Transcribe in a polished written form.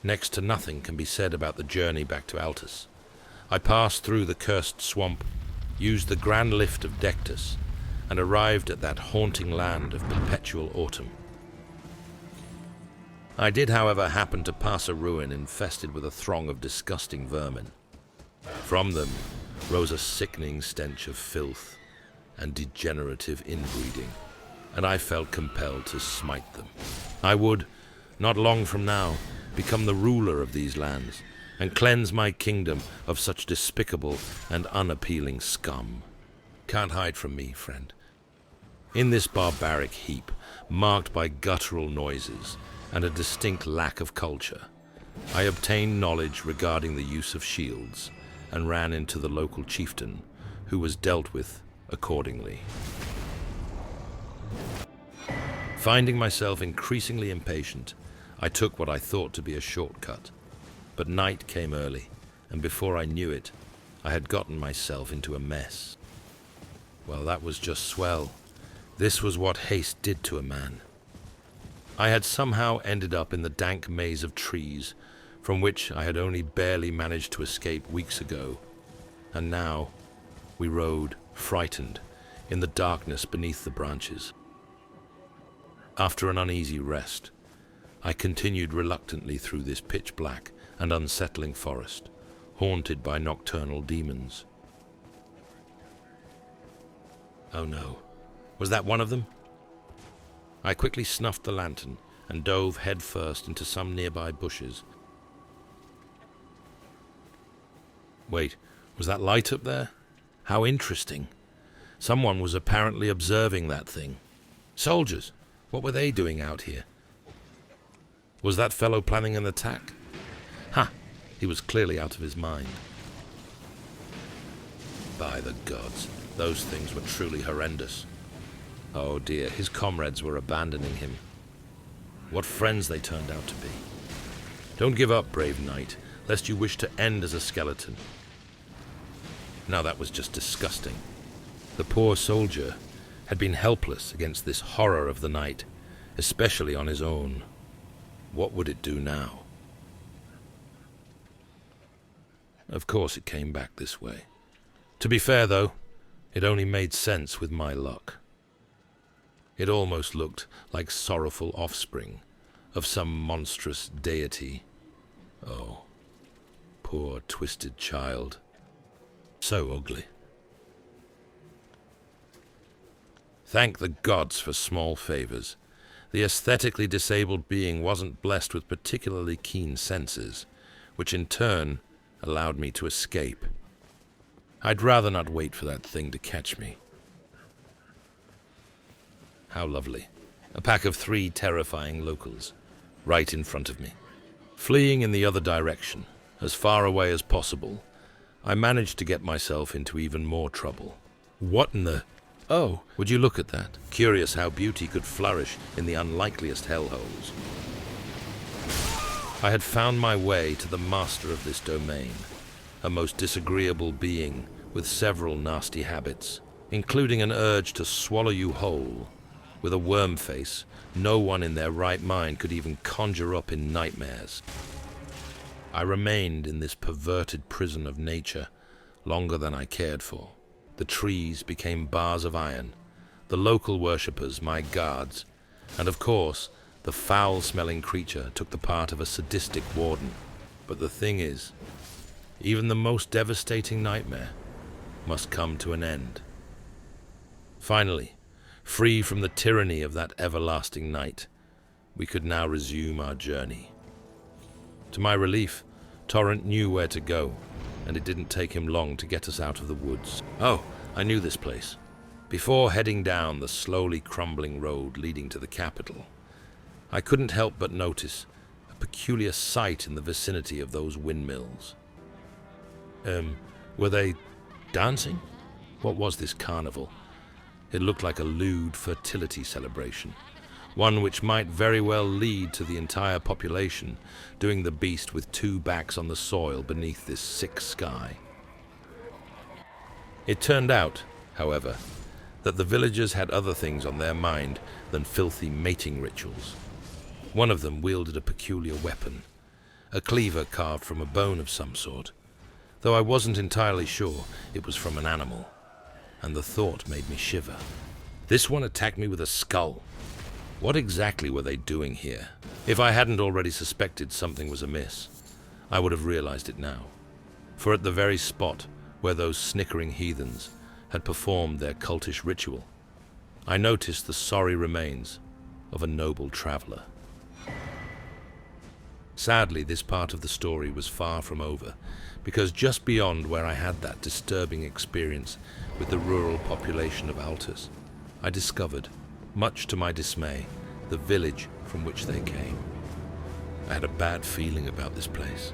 Next to nothing can be said about the journey back to Altus. I passed through the cursed swamp, used the grand lift of Dectus, and arrived at that haunting land of perpetual autumn. I did, however, happen to pass a ruin infested with a throng of disgusting vermin. From them rose a sickening stench of filth and degenerative inbreeding, and I felt compelled to smite them. I would, not long from now, become the ruler of these lands, and cleanse my kingdom of such despicable and unappealing scum. Can't hide from me, friend. In this barbaric heap, marked by guttural noises and a distinct lack of culture, I obtained knowledge regarding the use of shields, and ran into the local chieftain, who was dealt with accordingly. Finding myself increasingly impatient, I took what I thought to be a shortcut. But night came early, and before I knew it, I had gotten myself into a mess. Well, that was just swell. This was what haste did to a man. I had somehow ended up in the dank maze of trees, from which I had only barely managed to escape weeks ago, and now we rode, frightened, in the darkness beneath the branches. After an uneasy rest, I continued reluctantly through this pitch-black and unsettling forest, haunted by nocturnal demons. Oh no, was that one of them? I quickly snuffed the lantern and dove headfirst into some nearby bushes. Wait, was that light up there? How interesting. Someone was apparently observing that thing. Soldiers, what were they doing out here? Was that fellow planning an attack? Ha! He was clearly out of his mind. By the gods, those things were truly horrendous. Oh dear, his comrades were abandoning him. What friends they turned out to be. Don't give up, brave knight, lest you wish to end as a skeleton. Now that was just disgusting. The poor soldier had been helpless against this horror of the night, especially on his own. What would it do now? Of course it came back this way. To be fair, though, it only made sense with my luck. It almost looked like sorrowful offspring of some monstrous deity. Oh, poor twisted child. So ugly. Thank the gods for small favors. The aesthetically disabled being wasn't blessed with particularly keen senses, which in turn allowed me to escape. I'd rather not wait for that thing to catch me. How lovely. A pack of 3 terrifying locals, right in front of me. Fleeing in the other direction, as far away as possible, I managed to get myself into even more trouble. What in the... Oh, would you look at that? Curious how beauty could flourish in the unlikeliest hellholes. I had found my way to the master of this domain, a most disagreeable being with several nasty habits, including an urge to swallow you whole. With a worm face, no one in their right mind could even conjure up in nightmares. I remained in this perverted prison of nature longer than I cared for. The trees became bars of iron, the local worshippers my guards, and of course, the foul-smelling creature took the part of a sadistic warden. But the thing is, even the most devastating nightmare must come to an end. Finally, free from the tyranny of that everlasting night, we could now resume our journey. To my relief, Torrent knew where to go, and it didn't take him long to get us out of the woods. Oh, I knew this place. Before heading down the slowly crumbling road leading to the capital, I couldn't help but notice a peculiar sight in the vicinity of those windmills. Were they dancing? What was this carnival? It looked like a lewd fertility celebration, one which might very well lead to the entire population doing the beast with 2 backs on the soil beneath this sick sky. It turned out, however, that the villagers had other things on their mind than filthy mating rituals. One of them wielded a peculiar weapon, a cleaver carved from a bone of some sort, though I wasn't entirely sure it was from an animal, and the thought made me shiver. This one attacked me with a skull. What exactly were they doing here? If I hadn't already suspected something was amiss, I would have realized it now. For at the very spot where those snickering heathens had performed their cultish ritual, I noticed the sorry remains of a noble traveler. Sadly, this part of the story was far from over, because just beyond where I had that disturbing experience with the rural population of Altus, I discovered, much to my dismay, the village from which they came. I had a bad feeling about this place.